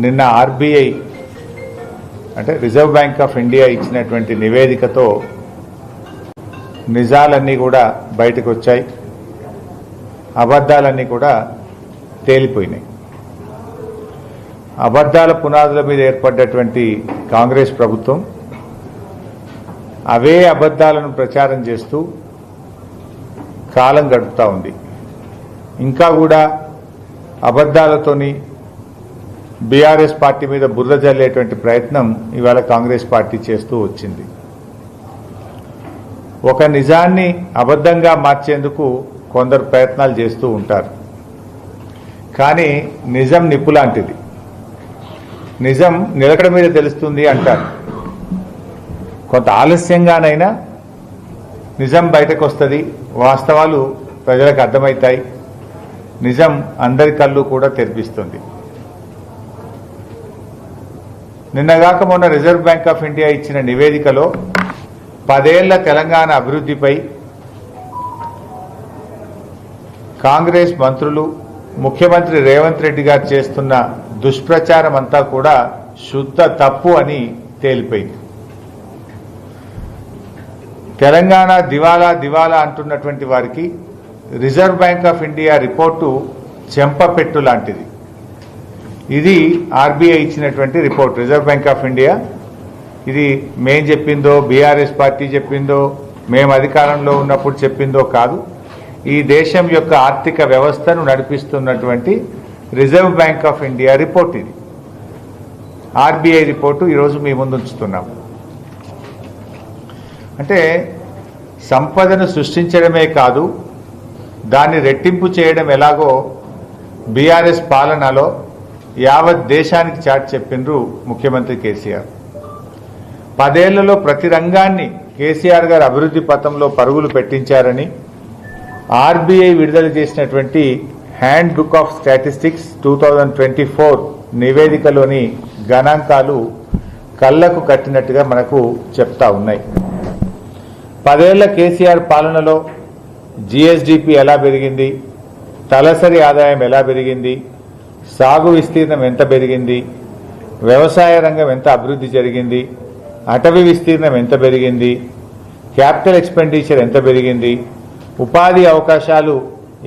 నిన్న ఆర్బీఐ అంటే reserve bank of India ఇచ్చినటువంటి నివేదికతో నిజాలన్నీ కూడా బయటకు వచ్చాయి, అబద్ధాలన్నీ కూడా తేలిపోయినాయి. అబద్ధాల పునాదుల మీద ఏర్పడ్డటువంటి కాంగ్రెస్ ప్రభుత్వం అవే అబద్ధాలను ప్రచారం చేస్తూ కాలం గడుపుతూ ఉంది. ఇంకా కూడా అబద్ధాలతోని బీఆర్ఎస్ పార్టీ మీద బురద జల్లేటువంటి ప్రయత్నం ఇవాళ కాంగ్రెస్ పార్టీ చేస్తూ వచ్చింది. ఒక నిజాన్ని అబద్ధంగా మార్చేందుకు కొందరు ప్రయత్నాలు చేస్తూ ఉంటారు. కానీ నిజం నిప్పు లాంటిది. నిజం నిలకడ మీద తెలుస్తుంది అంటారు. కొంత ఆలస్యంగానైనా నిజం బయటకు వస్తుంది, వాస్తవాలు ప్రజలకు అర్థమవుతాయి, నిజం అందరి కళ్ళు కూడా తెరిపిస్తుంది. నిన్నగాక మొన్న రిజర్వ్ బ్యాంక్ ఆఫ్ ఇండియా ఇచ్చిన నివేదికలో 10 ఏళ్ల తెలంగాణ అభివృద్ధిపై కాంగ్రెస్ మంత్రులు ముఖ్యమంత్రి రేవంత్ రెడ్డి గారు చేస్తున్న దుష్ప్రచారం అంతా కూడా శుద్ధ తప్పు అని తేలిపోయింది. తెలంగాణ దివాలా దివాలా అంటున్నటువంటి వారికి reserve bank of India report చెంపపెట్టు లాంటిది. ఇది ఆర్బీఐ ఇచ్చినటువంటి report. Reserve bank of India ఇది మేం చెప్పిందో, బీఆర్ఎస్ పార్టీ చెప్పిందో, మేము అధికారంలో ఉన్నప్పుడు చెప్పిందో కాదు. ఈ దేశం యొక్క ఆర్థిక వ్యవస్థను నడిపిస్తున్నటువంటి reserve bank of India report ఇది. ఆర్బీఐ రిపోర్టు ఈరోజు మీ ముందు ఉంచుతున్నాం. అంటే సంపదను సృష్టించడమే కాదు, దాన్ని రెట్టింపు చేయడం ఎలాగో బీఆర్ఎస్ పాలనలో యావత్ దేశానికి చాటి చెప్పిండ్రు ముఖ్యమంత్రి కేసీఆర్. 10 ఏళ్లలో ప్రతి రంగాన్ని కేసీఆర్ గారు అభివృద్ధి పథంలో పరుగులు పెట్టించారని ఆర్బీఐ విడుదల చేసినటువంటి హ్యాండ్ బుక్ ఆఫ్ స్టాటిస్టిక్స్ 2024 నివేదికలోని గణాంకాలు కళ్లకు కట్టినట్టుగా మనకు చెప్తా ఉన్నాయి. 10 ఏళ్ల కేసీఆర్ పాలనలో జీఎస్డీపీ ఎలా పెరిగింది, తలసరి ఆదాయం ఎలా పెరిగింది, సాగు విస్తీర్ణం ఎంత పెరిగింది, వ్యవసాయ రంగం ఎంత అభివృద్ధి జరిగింది, అటవీ విస్తీర్ణం ఎంత పెరిగింది, క్యాపిటల్ ఎక్స్పెండిచర్ ఎంత పెరిగింది, ఉపాధి అవకాశాలు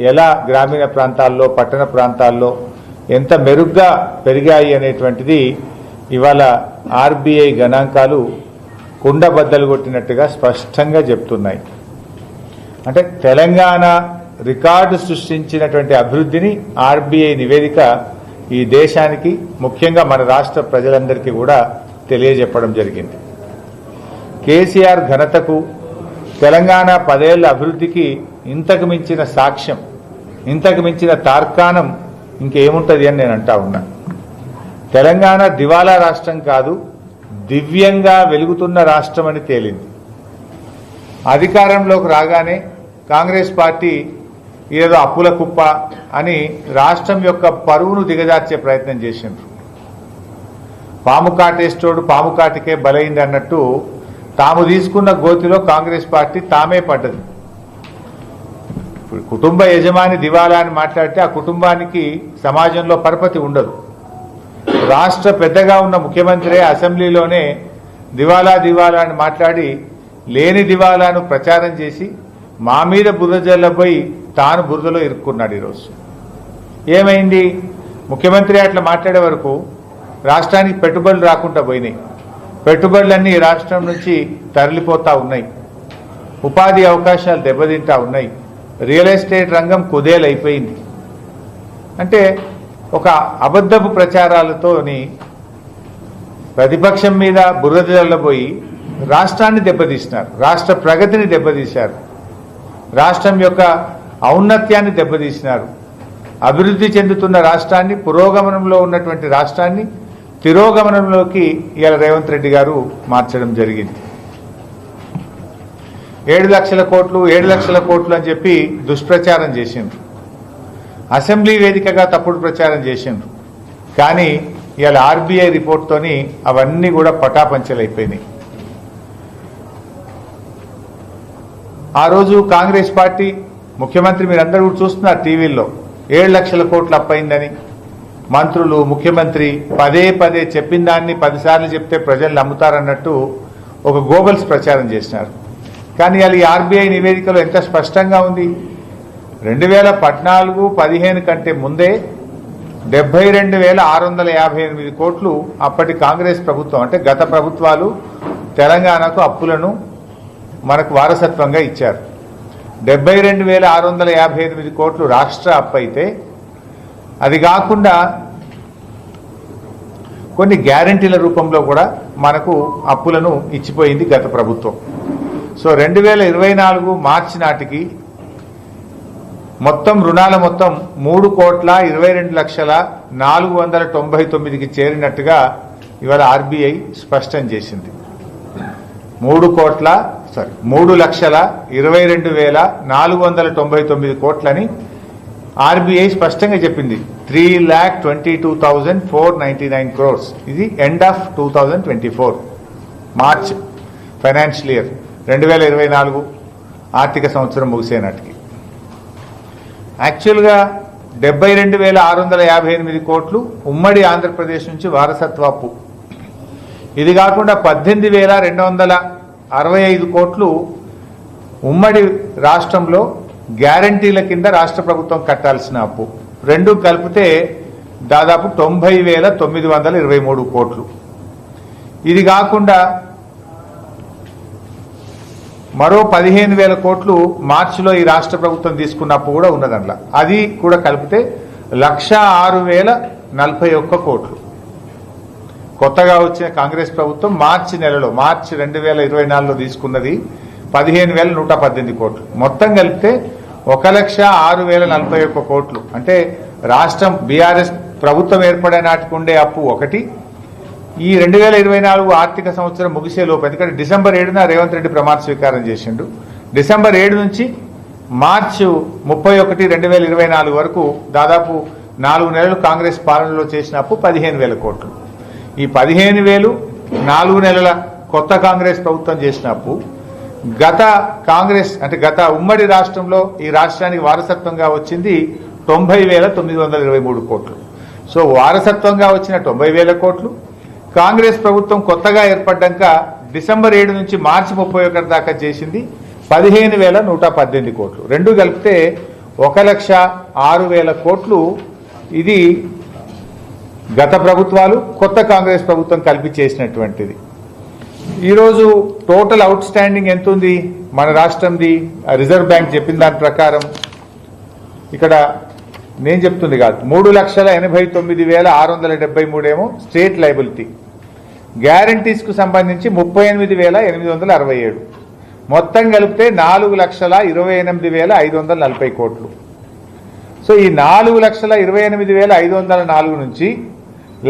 ఎలా గ్రామీణ ప్రాంతాల్లో పట్టణ ప్రాంతాల్లో ఎంత మెరుగ్గా పెరిగాయి అనేటువంటిది ఇవాళ ఆర్బీఐ గణాంకాలు కుండబద్దలు కొట్టినట్టుగా స్పష్టంగా చెప్తున్నాయి. అంటే తెలంగాణ రికార్డు సృష్టించినటువంటి అభివృద్ధిని ఆర్బీఐ నివేదిక ఈ దేశానికి, ముఖ్యంగా మన రాష్ట్ర ప్రజలందరికీ కూడా తెలియజెప్పడం జరిగింది. కేసీఆర్ ఘనతకు, తెలంగాణ 10 ఏళ్ల అభివృద్ధికి ఇంతకు మించిన సాక్ష్యం, ఇంతకు మించిన తార్కాణం ఇంకేముంటుంది అని నేను అంటా ఉన్నా. తెలంగాణ దివాలా రాష్ట్రం కాదు, దివ్యంగా వెలుగుతున్న రాష్ట్రం అని తేలింది. అధికారంలోకి రాగానే కాంగ్రెస్ పార్టీ ఏదో అప్పుల కుప్ప అని రాష్ట్రం యొక్క పరువును దిగజార్చే ప్రయత్నం చేసిండ్రు. పాము కాటేస్తోడు పాము కాటికే బలైంది అన్నట్టు తాము తీసుకున్న గోతిలో కాంగ్రెస్ పార్టీ తామే పడ్డది. కుటుంబ యజమాని దివాలా అని మాట్లాడితే ఆ కుటుంబానికి సమాజంలో పరపతి ఉండదు. రాష్ట్ర పెద్దగా ఉన్న ముఖ్యమంత్రి అసెంబ్లీలోనే దివాలా దివాలా అని మాట్లాడి లేని దివాలాను ప్రచారం చేసి మా మీద బురద జల్లబోయి తాను బురదలో ఇరుక్కున్నాడు. ఈరోజు ఏమైంది? ముఖ్యమంత్రి అట్లా మాట్లాడే వరకు రాష్ట్రానికి పెట్టుబడులు రాకుండా పోయినాయి. పెట్టుబడులన్నీ రాష్ట్రం నుంచి తరలిపోతా ఉన్నాయి. ఉపాధి అవకాశాలు దెబ్బతింటా ఉన్నాయి. రియల్ ఎస్టేట్ రంగం కుదేలైపోయింది. అంటే ఒక అబద్ధపు ప్రచారాలతోని ప్రతిపక్షం మీద బురద జల్లబోయి రాష్ట్రాన్ని దెబ్బతీసినారు, రాష్ట్ర ప్రగతిని దెబ్బతీశారు, రాష్ట్రం యొక్క ఔన్నత్యాన్ని దెబ్బతీసినారు. అభివృద్ధి చెందుతున్న రాష్ట్రాన్ని, పురోగమనంలో ఉన్నటువంటి రాష్ట్రాన్ని తిరోగమనంలోకి ఇవాళ రేవంత్ రెడ్డి గారు మార్చడం జరిగింది. 7 లక్షల కోట్లు 7 లక్షల కోట్లు అని చెప్పి దుష్ప్రచారం చేసిండ్రు. అసెంబ్లీ వేదికగా తప్పుడు ప్రచారం చేసిండ్రు. కానీ ఇవాళ ఆర్బీఐ రిపోర్ట్తోని అవన్నీ కూడా పటాపంచలైపోయినాయి. ఆ రోజు కాంగ్రెస్ పార్టీ ముఖ్యమంత్రి మీరందరూ కూడా చూస్తున్నారు టీవీల్లో 7 లక్షల కోట్లు అప్పయిందని, మంత్రులు, ముఖ్యమంత్రి పదే పదే చెప్పిన దాన్ని 10 సార్లు చెప్తే ప్రజలు నమ్ముతారన్నట్టు ఒక గోబల్స్ ప్రచారం చేసినారు. కానీ అది ఆర్బీఐ నివేదికలో ఎంత స్పష్టంగా ఉంది. 2014-15 కంటే ముందే 72,658 కోట్లు అప్పటి కాంగ్రెస్ ప్రభుత్వం అంటే గత ప్రభుత్వాలు తెలంగాణకు అప్పులను మనకు వారసత్వంగా ఇచ్చారు. 72,658 కోట్లు రాష్ట్ర అప్పు అయితే అది కాకుండా కొన్ని గ్యారంటీల రూపంలో కూడా మనకు అప్పులను ఇచ్చిపోయింది గత ప్రభుత్వం. సో 2024 మార్చి నాటికి మొత్తం రుణాల మొత్తం 3,22,499,000కి చేరినట్టుగా ఇవాళ ఆర్బీఐ స్పష్టం చేసింది. 3,22,499 కోట్లని ఆర్బీఐ స్పష్టంగా చెప్పింది. 3,22,499 crores. ఇది end of 2024 March financial year 2024 ఆర్థిక సంవత్సరం ముగిసే నాటికి యాక్చువల్గా 72,658 కోట్లు ఉమ్మడి ఆంధ్రప్రదేశ్ నుంచి వారసత్వ అప్పు. ఇది కాకుండా 18,265 కోట్లు ఉమ్మడి రాష్ట్రంలో గ్యారంటీల కింద రాష్ట్ర ప్రభుత్వం కట్టాల్సిన అప్పు. రెండు కలిపితే దాదాపు 90,923 కోట్లు. ఇది కాకుండా మరో 15,000 కోట్లు మార్చిలో ఈ రాష్ట్ర ప్రభుత్వం తీసుకున్న అప్పు కూడా ఉన్నదట్లా. అది కూడా కలిపితే 106,041 కోట్లు. కొత్తగా వచ్చిన కాంగ్రెస్ ప్రభుత్వం మార్చి 2024లో తీసుకున్నది 15,118 కోట్లు. మొత్తం కలిపితే 1,06,041 కోట్లు. అంటే రాష్ట్రం బీఆర్ఎస్ ప్రభుత్వం ఏర్పడే నాటికి ఉండే అప్పు ఒకటి. ఈ 2024 ఆర్థిక సంవత్సరం ముగిసే లోపు, ఎందుకంటే డిసెంబర్ 7న రేవంత్ రెడ్డి ప్రమాణ స్వీకారం చేసిండు. డిసెంబర్ 7 నుంచి మార్చి 31, 2024 వరకు దాదాపు 4 నెలలు కాంగ్రెస్ పాలనలో చేసిన అప్పు 15,000 కోట్లు. ఈ 15,000 4 నెలల కొత్త కాంగ్రెస్ ప్రభుత్వం చేసిన అప్పు గత కాంగ్రెస్ అంటే గత ఉమ్మడి రాష్ట్రంలో ఈ రాష్ట్రానికి వారసత్వంగా వచ్చింది 90,923 కోట్లు. సో వారసత్వంగా వచ్చిన 90,000 కోట్లు కాంగ్రెస్ ప్రభుత్వం కొత్తగా ఏర్పడ్డాక డిసెంబర్ 7 నుంచి మార్చి 31 దాకా చేసింది 15,118 కోట్లు. రెండు కలిపితే 1,06,000 కోట్లు. ఇది గత ప్రభుత్వాలు కొత్త కాంగ్రెస్ ప్రభుత్వం కలిపి చేసినటువంటిది. ఈరోజు టోటల్ అవుట్ స్టాండింగ్ ఎంత ఉంది మన రాష్ట్రంది? రిజర్వ్ బ్యాంక్ చెప్పిన దాని ప్రకారం ఇక్కడ నేను చెప్తుంది కాదు, 3,89,673 ఏమో స్టేట్ లైబిలిటీ. గ్యారంటీస్ కు సంబంధించి 38,867. మొత్తం కలిపితే 4,28,540 కోట్లు. సో ఈ 4,28,504 నుంచి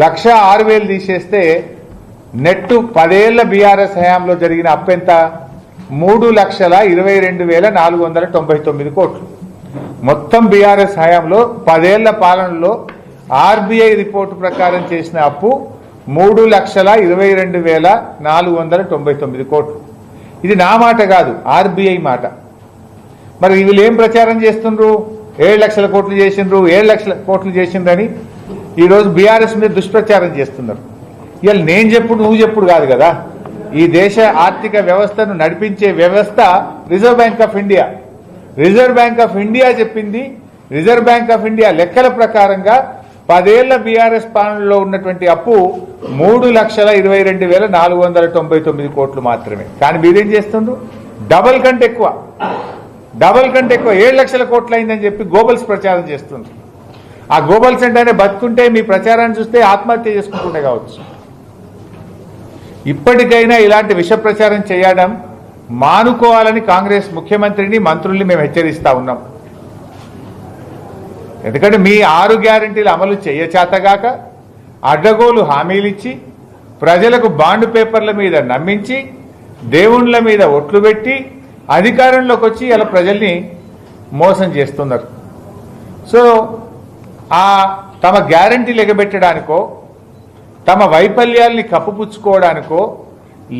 1,06,000 తీసేస్తే నెట్ 10 ఏళ్ల బీఆర్ఎస్ హయాంలో జరిగిన అప్పెంత? 3,22,499 కోట్లు. మొత్తం బీఆర్ఎస్ హయాంలో 10 ఏళ్ల పాలనలో ఆర్బీఐ రిపోర్టు ప్రకారం చేసిన అప్పు 3,22,499 కోట్లు. ఇది నా మాట కాదు, ఆర్బీఐ మాట. మరి వీళ్ళు ఏం ప్రచారం చేస్తుండ్రు? 7 లక్షల కోట్లు చేసిండ్రు, 7 లక్షల కోట్లు చేసిండ్రని ఈరోజు బీఆర్ఎస్ మీద దుష్ప్రచారం చేస్తున్నారు. ఇవాళ నేను చెప్పుడు నువ్వు చెప్పుడు కాదు కదా. ఈ దేశ ఆర్థిక వ్యవస్థను నడిపించే వ్యవస్థ reserve bank of India. Reserve bank of India చెప్పింది. రిజర్వ్ బ్యాంక్ ఆఫ్ ఇండియా లెక్కల ప్రకారంగా 10 ఏళ్ల బీఆర్ఎస్ పాలనలో ఉన్నటువంటి అప్పు 3,22,499 కోట్లు మాత్రమే. కానీ మీరేం చేస్తుండ్రు? డబల్ కంటే ఎక్కువ 7 లక్షల కోట్లు అయిందని చెప్పి గోబల్స్ ప్రచారం చేస్తుండ్రు. ఆ గోబల్స్ అంటేనే బతుకుంటే మీ ప్రచారాన్ని చూస్తే ఆత్మహత్య చేసుకుంటుండే కావచ్చు. ఇప్పటికైనా ఇలాంటి విష ప్రచారం చేయడం మానుకోవాలని కాంగ్రెస్ ముఖ్యమంత్రిని, మంత్రుల్ని మేము హెచ్చరిస్తా ఉన్నాం. ఎందుకంటే మీ 6 గ్యారంటీలు అమలు చేయచేతగాక అడ్డగోలు హామీలిచ్చి ప్రజలకు బాండ్ పేపర్ల మీద నమ్మించి దేవుళ్ల మీద ఒట్లు పెట్టి అధికారంలోకి వచ్చి ఇలా ప్రజల్ని మోసం చేస్తున్నారు. సో తమ గ్యారంటీలు ఎగబెట్టడానికో తమ వైఫల్యాల్ని కప్పుపుచ్చుకోవడానికో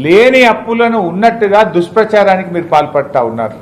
లేని అప్పులను ఉన్నట్టుగా దుష్ప్రచారానికి మీరు పాల్పడతా ఉన్నారు.